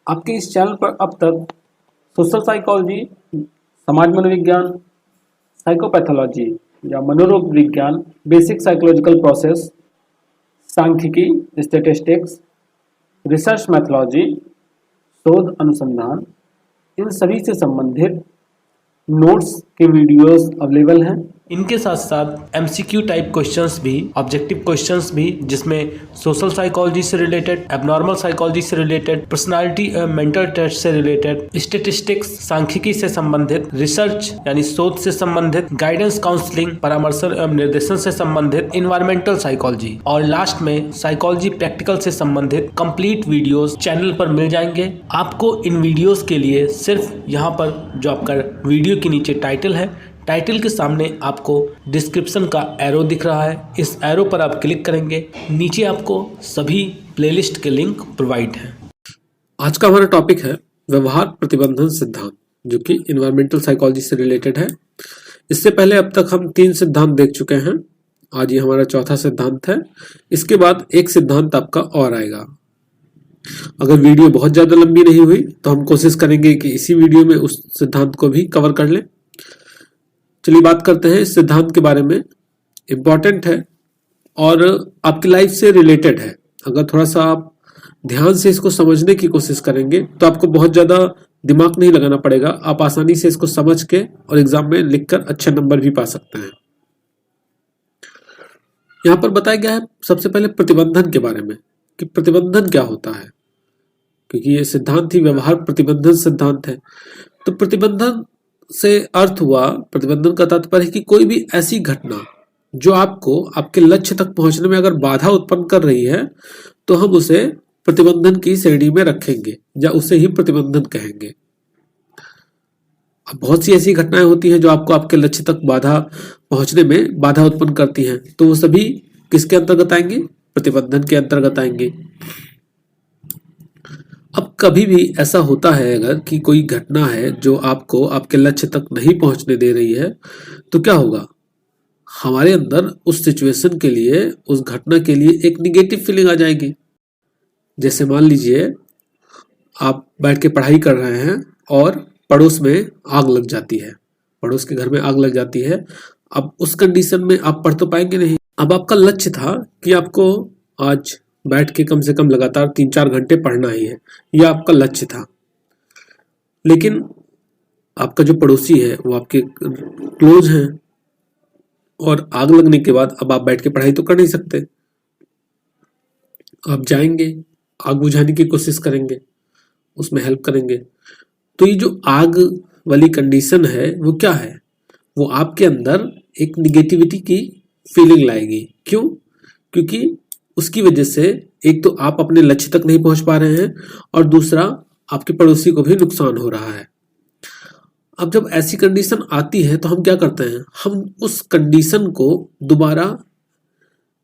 आपके इस चैनल पर अब तक सोशल साइकोलॉजी, समाज मनोविज्ञान, साइकोपैथोलॉजी या मनोरोग विज्ञान, बेसिक साइकोलॉजिकल प्रोसेस, सांख्यिकी, स्टैटिस्टिक्स, रिसर्च मैथोलॉजी, शोध अनुसंधान, इन सभी से संबंधित नोट्स के वीडियोस अवेलेबल हैं। इनके साथ साथ एमसीक्यू टाइप क्वेश्चंस भी, ऑब्जेक्टिव क्वेश्चंस भी, जिसमें सोशल साइकोलॉजी से रिलेटेड, एबनॉर्मल साइकोलॉजी से रिलेटेड, पर्सनालिटी मेंटल टेस्ट से रिलेटेड, स्टैटिस्टिक्स, सांख्यिकी से संबंधित, रिसर्च यानी शोध से संबंधित, गाइडेंस काउंसलिंग, परामर्श एवं निर्देशन से संबंधित, इन्वायरमेंटल साइकोलॉजी और लास्ट में साइकोलॉजी प्रैक्टिकल से संबंधित कंप्लीट वीडियोस चैनल पर मिल जाएंगे। आपको इन वीडियोस के लिए सिर्फ यहाँ पर जो आपका वीडियो के नीचे टाइटल है, टाइटल के सामने आपको डिस्क्रिप्शन का एरो दिख रहा है, इस एरो पर आप क्लिक करेंगे, नीचे आपको सभी प्लेलिस्ट के लिंक प्रोवाइड हैं। आज का हमारा टॉपिक है व्यवहार प्रतिबंधन सिद्धांत, जो कि इन्वायरमेंटल साइकोलॉजी से रिलेटेड है। इससे पहले अब तक हम 3 सिद्धांत देख चुके हैं, आज ये हमारा चौथा सिद्धांत है। इसके बाद एक सिद्धांत आपका और आएगा। अगर वीडियो बहुत ज्यादा लंबी नहीं हुई तो हम कोशिश करेंगे कि इसी वीडियो में उस सिद्धांत को भी कवर कर लें। चलिए बात करते हैं इस सिद्धांत के बारे में। इम्पॉर्टेंट है और आपकी लाइफ से रिलेटेड है। अगर थोड़ा सा आप ध्यान से इसको समझने की कोशिश करेंगे तो आपको बहुत ज्यादा दिमाग नहीं लगाना पड़ेगा, आप आसानी से इसको समझ के और एग्जाम में लिखकर अच्छे नंबर भी पा सकते हैं। यहाँ पर बताया गया है सबसे पहले प्रतिबंधन के बारे में कि प्रतिबंधन क्या होता है, क्योंकि ये सिद्धांत ही व्यवहार प्रतिबंधन सिद्धांत है। तो प्रतिबंधन से अर्थ हुआ, प्रतिबंधन का तात्पर्य है कि कोई भी ऐसी घटना जो आपको आपके लक्ष्य तक पहुंचने में अगर बाधा उत्पन्न कर रही है तो हम उसे प्रतिबंधन की श्रेणी में रखेंगे या उसे ही प्रतिबंधन कहेंगे। अब बहुत सी ऐसी घटनाएं होती हैं जो आपको आपके लक्ष्य तक पहुंचने में बाधा उत्पन्न करती हैं, तो वो सभी किसके अंतर्गत आएंगे? प्रतिबंधन के अंतर्गत आएंगे। अब कभी भी ऐसा होता है अगर कि कोई घटना है जो आपको आपके लक्ष्य तक नहीं पहुंचने दे रही है, तो क्या होगा? हमारे अंदर उस सिचुएशन के लिए, उस घटना के लिए एक निगेटिव फीलिंग आ जाएगी। जैसे मान लीजिए आप बैठ के पढ़ाई कर रहे हैं और पड़ोस में आग लग जाती है, पड़ोस के घर में आग लग जाती है। अब उस कंडीशन में आप पढ़ तो पाएंगे नहीं। अब आपका लक्ष्य था कि आपको आज बैठ के कम से कम लगातार 3-4 घंटे पढ़ना ही है, यह आपका लक्ष्य था। लेकिन आपका जो पड़ोसी है वो आपके क्लोज हैं और आग लगने के बाद अब आप बैठ के पढ़ाई तो कर नहीं सकते। आप जाएंगे, आग बुझाने की कोशिश करेंगे, उसमें हेल्प करेंगे। तो ये जो आग वाली कंडीशन है वो क्या है? वो आपके अंदर एक निगेटिविटी की फीलिंग लाएगी। क्यों? क्योंकि उसकी वजह से एक तो आप अपने लक्ष्य तक नहीं पहुंच पा रहे हैं और दूसरा आपके पड़ोसी को भी नुकसान हो रहा है। अब जब ऐसी कंडीशन आती है तो हम क्या करते हैं? हम उस कंडीशन को दोबारा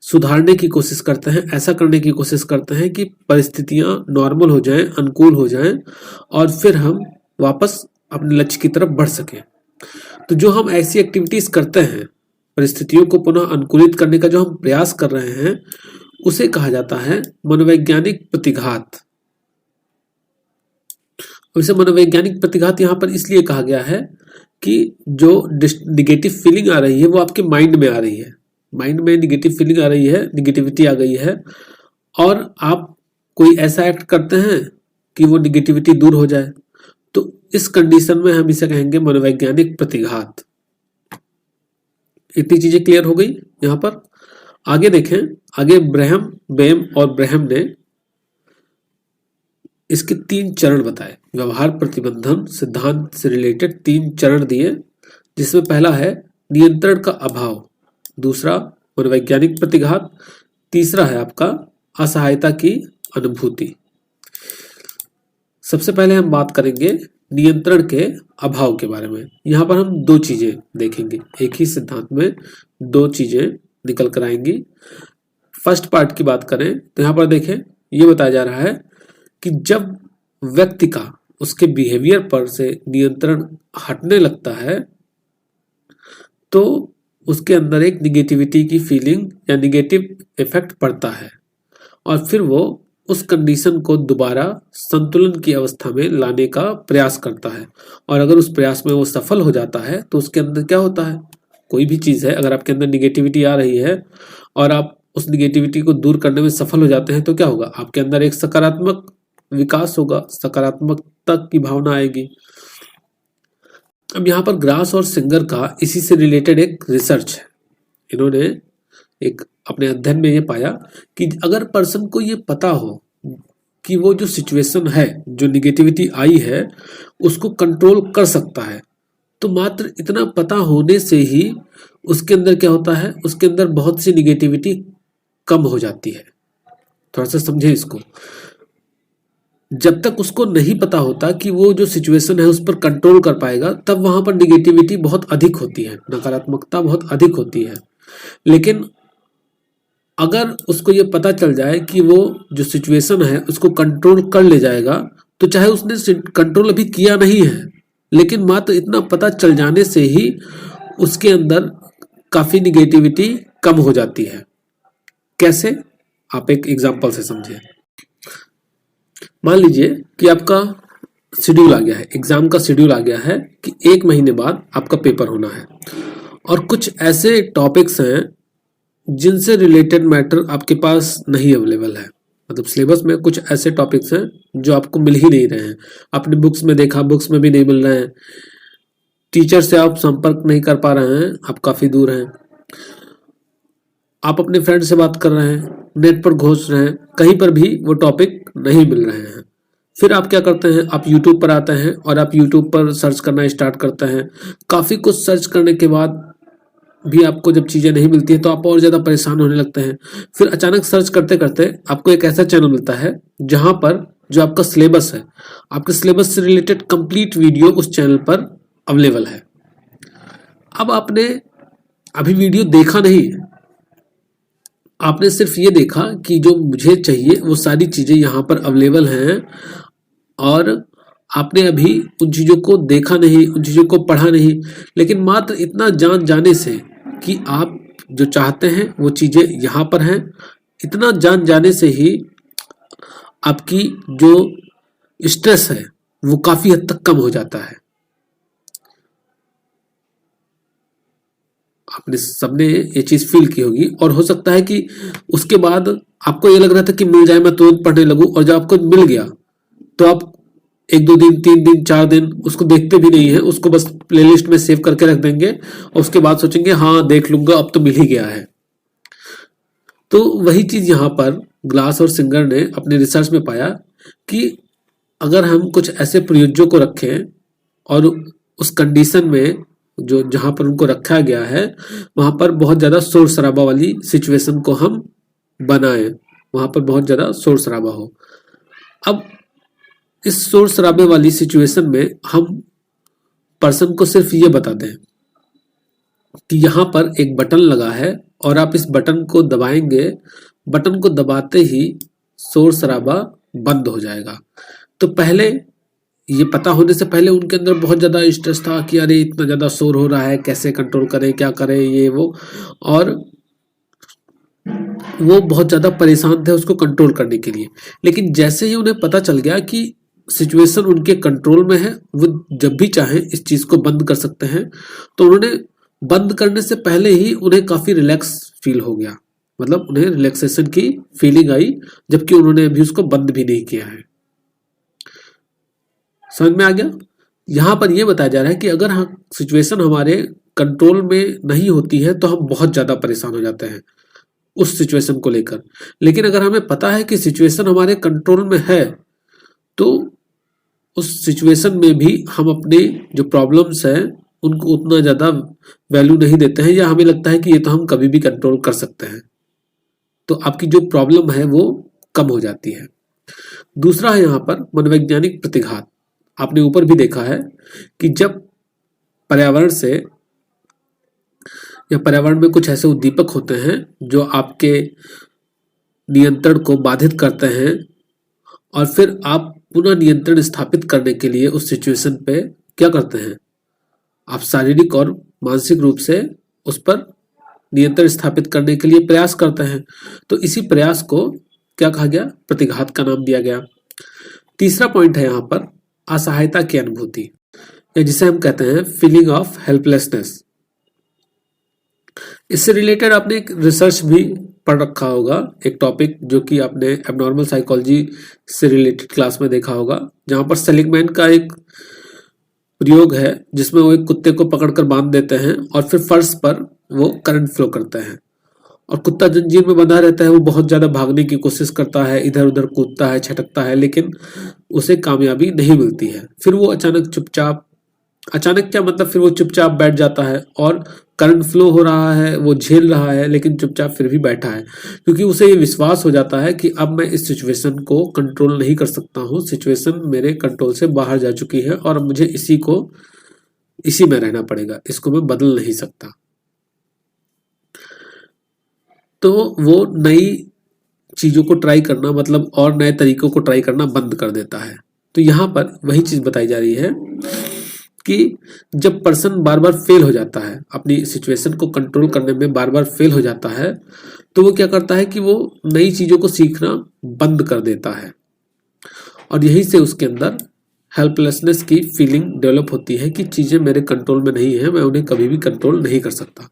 सुधारने की कोशिश करते हैं, ऐसा करने की कोशिश करते हैं कि परिस्थितियां नॉर्मल हो जाएं, अनुकूल हो जाएं और फिर हम वापस अपने लक्ष्य की तरफ बढ़ सकें। तो जो हम ऐसी एक्टिविटीज करते हैं, परिस्थितियों को पुनः अनुकूलित करने का जो हम प्रयास कर रहे हैं, उसे कहा जाता है मनोवैज्ञानिक प्रतिघात। इसे मनोवैज्ञानिक प्रतिघात यहां पर इसलिए कहा गया है कि जो निगेटिव फीलिंग आ रही है वो आपके माइंड में आ रही है, माइंड में निगेटिव फीलिंग आ रही है, निगेटिविटी आ गई है और आप कोई ऐसा एक्ट करते हैं कि वो निगेटिविटी दूर हो जाए। तो इस कंडीशन में हम इसे कहेंगे मनोवैज्ञानिक प्रतिघात। इतनी चीजें क्लियर हो गई। यहां पर आगे देखें, आगे ब्रह्म, बेम और ब्रह्म ने इसके 3 चरण बताए। व्यवहार प्रतिबंधन सिद्धांत से रिलेटेड 3 चरण दिए, जिसमें पहला है नियंत्रण का अभाव, दूसरा मनोवैज्ञानिक प्रतिघात, तीसरा है आपका असहायता की अनुभूति। सबसे पहले हम बात करेंगे नियंत्रण के अभाव के बारे में। यहां पर हम 2 चीजें देखेंगे, एक ही सिद्धांत में 2 चीजें निकल कर आएंगी। फर्स्ट पार्ट की बात करें तो यहां पर देखें, यह बताया जा रहा है कि जब व्यक्ति का उसके बिहेवियर पर से नियंत्रण हटने लगता है तो उसके अंदर एक निगेटिविटी की फीलिंग या निगेटिव इफेक्ट पड़ता है और फिर वो उस कंडीशन को दोबारा संतुलन की अवस्था में लाने का प्रयास करता है। और अगर उस प्रयास में वो सफल हो जाता है तो उसके अंदर क्या होता है, कोई भी चीज़ है, अगर आपके अंदर निगेटिविटी आ रही है और आप उस निगेटिविटी को दूर करने में सफल हो जाते हैं तो क्या होगा, आपके अंदर एक सकारात्मक विकास होगा, सकारात्मकता की भावना आएगी। अब यहाँ पर ग्रास और सिंगर का इसी से रिलेटेड एक रिसर्च है। इन्होंने एक अपने अध्ययन में ये पाया कि अगर पर्सन को ये पता हो कि वो जो सिचुएशन है, जो निगेटिविटी आई है, उसको कंट्रोल कर सकता है, तो मात्र इतना पता होने से ही उसके अंदर क्या होता है, उसके अंदर बहुत सी निगेटिविटी कम हो जाती है। थोड़ा सा समझे इसको। जब तक उसको नहीं पता होता कि वो जो सिचुएशन है उस पर कंट्रोल कर पाएगा, तब वहां पर निगेटिविटी बहुत अधिक होती है, नकारात्मकता बहुत अधिक होती है। लेकिन अगर उसको ये पता चल जाए कि वो जो सिचुएशन है उसको कंट्रोल कर ले जाएगा, तो चाहे उसने कंट्रोल अभी किया नहीं है, लेकिन मात्र इतना पता चल जाने से ही उसके अंदर काफी निगेटिविटी कम हो जाती है। कैसे, आप एक एग्जांपल से समझिए। मान लीजिए कि आपका शेड्यूल आ गया है, एग्जाम का शेड्यूल आ गया है कि 1 महीने बाद आपका पेपर होना है, और कुछ ऐसे टॉपिक्स हैं जिनसे रिलेटेड मैटर आपके पास नहीं अवेलेबल है। मतलब सिलेबस में कुछ ऐसे टॉपिक्स हैं जो आपको मिल ही नहीं रहे हैं। आपने बुक्स में देखा, बुक्स में भी नहीं मिल रहे हैं। टीचर से आप संपर्क नहीं कर पा रहे हैं, आप काफ़ी दूर हैं। आप अपने फ्रेंड से बात कर रहे हैं, नेट पर घोष रहे हैं, कहीं पर भी वो टॉपिक नहीं मिल रहे हैं। फिर आप क्या करते हैं, आप YouTube पर आते हैं और आप YouTube पर सर्च करना स्टार्ट करते हैं। काफ़ी कुछ सर्च करने के बाद भी आपको जब चीज़ें नहीं मिलती हैं तो आप और ज़्यादा परेशान होने लगते हैं। फिर अचानक सर्च करते करते आपको एक ऐसा चैनल मिलता है जहाँ पर जो आपका सिलेबस है, आपके सिलेबस से रिलेटेड कंप्लीट वीडियो उस चैनल पर अवेलेबल है। अब आपने अभी वीडियो देखा नहीं है, आपने सिर्फ ये देखा कि जो मुझे चाहिए वो सारी चीज़ें यहाँ पर अवेलेबल हैं, और आपने अभी उन चीज़ों को देखा नहीं, उन चीज़ों को पढ़ा नहीं। लेकिन मात्र इतना जान जाने से कि आप जो चाहते हैं वो चीज़ें यहाँ पर हैं, इतना जान जाने से ही आपकी जो स्ट्रेस है वो काफ़ी हद तक कम हो जाता है। आपने सबने ये चीज़ फील की होगी, और हो सकता है कि उसके बाद आपको ये लग रहा था कि मिल जाए, मैं तुरंत पढ़ने लगूं, और जब आपको मिल गया तो आप 1-2 दिन, 3 दिन, 4 दिन उसको देखते भी नहीं है, उसको बस प्लेलिस्ट में सेव करके रख देंगे और उसके बाद सोचेंगे हाँ देख लूंगा, अब तो मिल ही गया है। तो वही चीज़ यहाँ पर ग्लास और सिंगर ने अपने रिसर्च में पाया कि अगर हम कुछ ऐसे प्रयोज्यों को रखें और उस कंडीशन में जो जहाँ पर उनको रखा गया है वहाँ पर बहुत ज़्यादा शोर शराबा वाली सिचुएशन को हम बनाएं, वहाँ पर बहुत ज़्यादा शोर शराबा हो। अब इस शोर शराबे वाली सिचुएशन में हम पर्सन को सिर्फ ये बता दें कि यहाँ पर एक बटन लगा है और आप इस बटन को दबाएंगे, बटन को दबाते ही शोर शराबा बंद हो जाएगा। तो पहले ये पता होने से पहले उनके अंदर बहुत ज़्यादा स्ट्रेस था कि अरे इतना ज़्यादा शोर हो रहा है, कैसे कंट्रोल करें, क्या करें, ये वो, और वो बहुत ज़्यादा परेशान थे उसको कंट्रोल करने के लिए। लेकिन जैसे ही उन्हें पता चल गया कि सिचुएशन उनके कंट्रोल में है, वो जब भी चाहें इस चीज़ को बंद कर सकते हैं, तो उन्होंने बंद करने से पहले ही उन्हें काफ़ी रिलैक्स फील हो गया, मतलब उन्हें रिलैक्सेशन की फीलिंग आई, जबकि उन्होंने अभी उसको बंद भी नहीं किया है। समझ में आ गया? यहाँ पर यह बताया जा रहा है कि अगर सिचुएशन हमारे कंट्रोल में नहीं होती है तो हम बहुत ज़्यादा परेशान हो जाते हैं उस सिचुएशन को लेकर। लेकिन अगर हमें पता है कि सिचुएशन हमारे कंट्रोल में है तो उस सिचुएशन में भी हम अपने जो प्रॉब्लम्स हैं उनको उतना ज़्यादा वैल्यू नहीं देते हैं, या हमें लगता है कि ये तो हम कभी भी कंट्रोल कर सकते हैं। तो आपकी जो प्रॉब्लम है वो कम हो जाती है। दूसरा है यहाँ पर मनोवैज्ञानिक प्रतिघात। आपने ऊपर भी देखा है कि जब पर्यावरण से या पर्यावरण में कुछ ऐसे उद्दीपक होते हैं जो आपके नियंत्रण को बाधित करते हैं, और फिर आप पुनः नियंत्रण स्थापित करने के लिए उस सिचुएशन पे क्या करते हैं, आप शारीरिक और मानसिक रूप से उस पर नियंत्रण स्थापित करने के लिए प्रयास करते हैं। तो इसी प्रयास को क्या कहा गया, प्रतिघात का नाम दिया गया। तीसरा पॉइंट है यहाँ पर असहायता की अनुभूति, या जिसे हम कहते हैं फीलिंग ऑफ हेल्पलेसनेस। इससे रिलेटेड आपने एक रिसर्च भी पढ़ रखा होगा, एक टॉपिक जो कि आपने एबनॉर्मल साइकोलॉजी से रिलेटेड क्लास में देखा होगा, जहां पर सेलिगमैन का एक प्रयोग है जिसमें वो एक कुत्ते को पकड़कर बांध देते हैं और फिर फर्श पर वो करंट फ्लो करते हैं और कुत्ता जंजीर में बंधा रहता है। वो बहुत ज्यादा भागने की कोशिश करता है, इधर उधर कूदता है, छटकता है, लेकिन उसे कामयाबी नहीं मिलती है। फिर वो अचानक क्या मतलब, फिर वो चुपचाप बैठ जाता है और करंट फ्लो हो रहा है, वो झेल रहा है, लेकिन चुपचाप फिर भी बैठा है, क्योंकि उसे ये विश्वास हो जाता है कि अब मैं इस सिचुएशन को कंट्रोल नहीं कर सकता हूँ, सिचुएशन मेरे कंट्रोल से बाहर जा चुकी है और अब मुझे इसी में रहना पड़ेगा, इसको मैं बदल नहीं सकता। तो वो नई चीजों को ट्राई करना, मतलब और नए तरीकों को ट्राई करना बंद कर देता है। तो यहाँ पर वही चीज बताई जा रही है कि जब पर्सन बार बार फेल हो जाता है, अपनी सिचुएशन को कंट्रोल करने में बार बार फेल हो जाता है, तो वो क्या करता है कि वो नई चीजों को सीखना बंद कर देता है और यहीं से उसके अंदर हेल्पलेसनेस की फीलिंग डेवलप होती है कि चीजें मेरे कंट्रोल में नहीं है, मैं उन्हें कभी भी कंट्रोल नहीं कर सकता।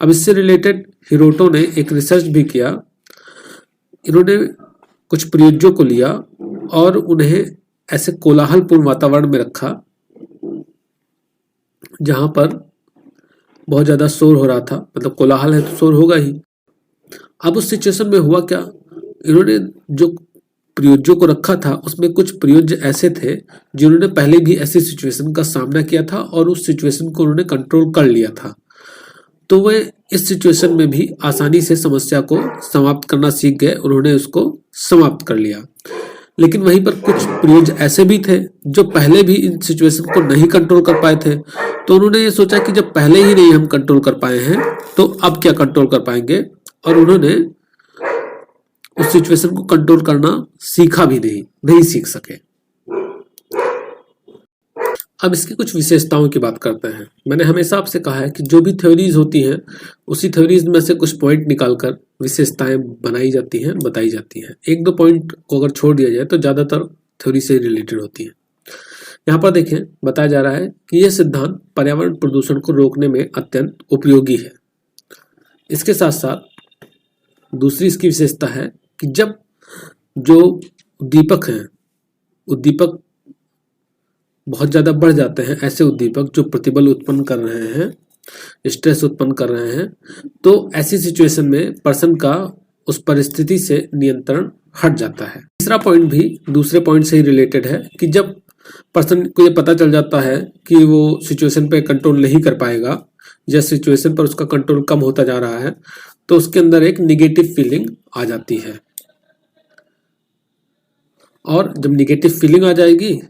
अब इससे रिलेटेड हिरोटो ने एक रिसर्च भी किया। इन्होंने कुछ प्रयोज्यों को लिया और उन्हें ऐसे कोलाहलपूर्ण वातावरण में रखा जहां पर बहुत ज्यादा शोर हो रहा था, मतलब कोलाहल है तो शोर होगा ही। अब उस सिचुएशन में हुआ क्या, इन्होंने जो प्रयोज्यों को रखा था उसमें कुछ प्रयोज्य ऐसे थे जिन्होंने पहले भी ऐसी सिचुएशन का सामना किया था और उस सिचुएशन को उन्होंने कंट्रोल कर लिया था, तो वे इस सिचुएशन में भी आसानी से समस्या को समाप्त करना सीख गए, उन्होंने उसको समाप्त कर लिया। लेकिन वहीं पर कुछ प्रयोज्य ऐसे भी थे जो पहले भी इन सिचुएशन को नहीं कंट्रोल कर पाए थे, तो उन्होंने ये सोचा कि जब पहले ही नहीं हम कंट्रोल कर पाए हैं तो अब क्या कंट्रोल कर पाएंगे, और उन्होंने उस सिचुएशन को कंट्रोल करना सीखा भी नहीं सीख सके। अब इसकी कुछ विशेषताओं की बात करते हैं। मैंने हमेशा आपसे कहा है कि जो भी थ्योरीज होती हैं उसी थ्योरीज में से कुछ पॉइंट निकालकर विशेषताएं बनाई जाती हैं, बताई जाती हैं। एक दो पॉइंट को अगर छोड़ दिया जाए तो ज्यादातर थ्योरी से रिलेटेड होती है। यहाँ पर देखें, बताया जा रहा है कि यह सिद्धांत पर्यावरण प्रदूषण को रोकने में अत्यंत उपयोगी है। इसके साथ साथ दूसरी इसकी विशेषता है कि जब जो उद्दीपक हैं, उद्दीपक बहुत ज्यादा बढ़ जाते हैं, ऐसे उद्दीपक जो प्रतिबल उत्पन्न कर रहे हैं, स्ट्रेस उत्पन्न कर रहे हैं, तो ऐसी सिचुएशन में पर्सन का उस परिस्थिति से नियंत्रण हट जाता है। तीसरा पॉइंट भी दूसरे पॉइंट से ही रिलेटेड है कि जब पर्सन को ये पता चल जाता है कि वो सिचुएशन पे कंट्रोल नहीं कर पाएगा या सिचुएशन पर उसका कंट्रोल कम होता जा रहा है, तो उसके अंदर एक निगेटिव फीलिंग आ जाती है। और जब निगेटिव फीलिंग आ जाएगी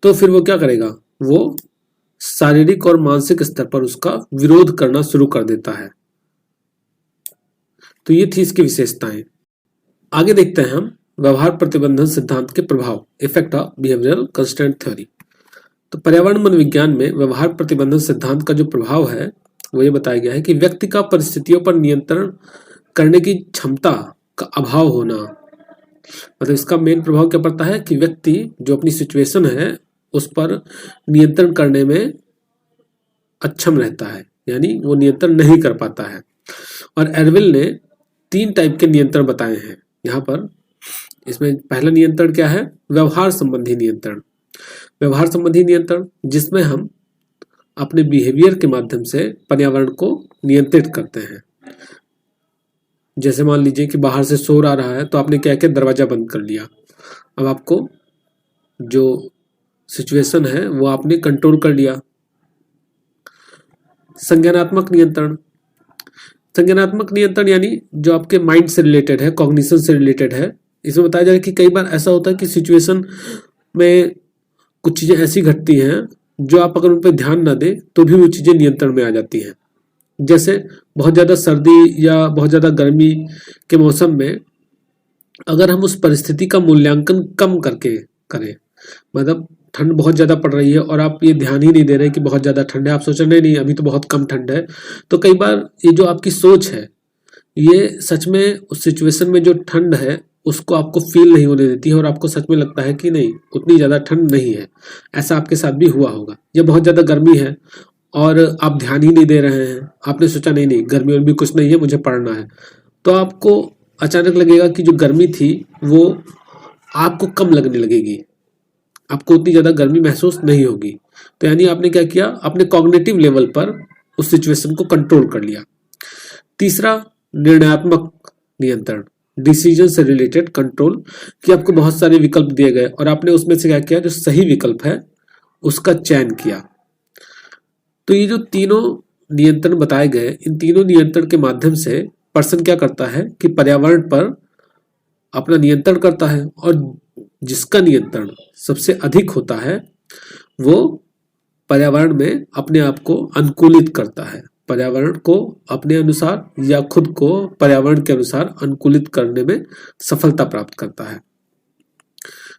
तो फिर वो क्या करेगा, वो शारीरिक और मानसिक स्तर पर उसका विरोध करना शुरू कर देता है। तो ये थी इसकी विशेषताएं। आगे देखते हैं हम व्यवहार प्रतिबंधन सिद्धांत के प्रभाव, effect of behavioural constraint theory. तो पर्यावरण मनोविज्ञान में व्यवहार प्रतिबंधन सिद्धांत का जो प्रभाव है वो ये बताया गया है कि व्यक्ति का परिस्थितियों पर नियंत्रण करने की क्षमता का अभाव होना, मतलब इसका मेन प्रभाव क्या पड़ता है कि व्यक्ति जो अपनी सिचुएशन है उस पर नियंत्रण करने में अक्षम रहता है, यानी वो नियंत्रण नहीं कर पाता है। और एर्विल ने 3 टाइप के नियंत्रण बताए हैं यहाँ पर। इसमें पहला नियंत्रण क्या है, व्यवहार संबंधी नियंत्रण। व्यवहार संबंधी नियंत्रण जिसमें हम अपने बिहेवियर के माध्यम से पर्यावरण को नियंत्रित करते हैं। जैसे मान लीजिए कि बाहर से शोर आ रहा है तो आपने क्या किया, दरवाजा बंद कर लिया। अब आपको जो सिचुएशन है वो आपने कंट्रोल कर लिया। संज्ञानात्मक नियंत्रण, संज्ञानात्मक नियंत्रण यानी जो आपके माइंड से रिलेटेड है, कॉग्निशन से रिलेटेड है। इसमें बताया जा रहा है कि कई बार ऐसा होता है कि सिचुएशन में कुछ चीजें ऐसी घटती हैं जो आप अगर उन पर ध्यान ना दें तो भी वो चीजें नियंत्रण में आ जाती हैं। जैसे बहुत ज्यादा सर्दी या बहुत ज्यादा गर्मी के मौसम में अगर हम उस परिस्थिति का मूल्यांकन कम करके करें, मतलब ठंड बहुत ज्यादा पड़ रही है और आप ये ध्यान ही नहीं दे रहे कि बहुत ज्यादा ठंड है, आप सोच रहे नहीं अभी तो बहुत कम ठंड है, तो कई बार ये जो आपकी सोच है ये सच में उस सिचुएशन में जो ठंड है उसको आपको फील नहीं होने देती है और आपको सच में लगता है कि नहीं उतनी ज़्यादा ठंड नहीं है। ऐसा आपके साथ भी हुआ होगा। ये बहुत ज़्यादा गर्मी है और आप ध्यान ही नहीं दे रहे हैं, आपने सोचा नहीं नहीं गर्मी और भी कुछ नहीं है, मुझे पढ़ना है, तो आपको अचानक लगेगा कि जो गर्मी थी वो आपको कम लगने लगेगी, आपको उतनी ज़्यादा गर्मी महसूस नहीं होगी। तो यानी आपने क्या किया, अपने कॉग्निटिव लेवल पर उस सिचुएशन को कंट्रोल कर लिया। तीसरा, निर्णयात्मक नियंत्रण, डिसीजन से रिलेटेड कंट्रोल, कि आपको बहुत सारे विकल्प दिए गए और आपने उसमें से क्या किया, जो सही विकल्प है उसका चयन किया। तो ये जो तीनों नियंत्रण बताए गए, इन तीनों नियंत्रण के माध्यम से पर्सन क्या करता है कि पर्यावरण पर अपना नियंत्रण करता है और जिसका नियंत्रण सबसे अधिक होता है वो पर्यावरण में अपने आप को अनुकूलित करता है, पर्यावरण को अपने अनुसार या खुद को पर्यावरण के अनुसार अनुकूलित करने में सफलता प्राप्त करता है।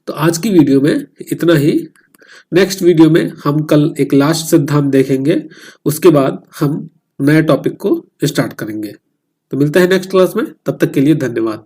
तो आज की वीडियो में इतना ही। नेक्स्ट वीडियो में हम कल एक लास्ट सिद्धांत देखेंगे, उसके बाद हम नए टॉपिक को स्टार्ट करेंगे। तो मिलते हैं नेक्स्ट क्लास में, तब तक के लिए धन्यवाद।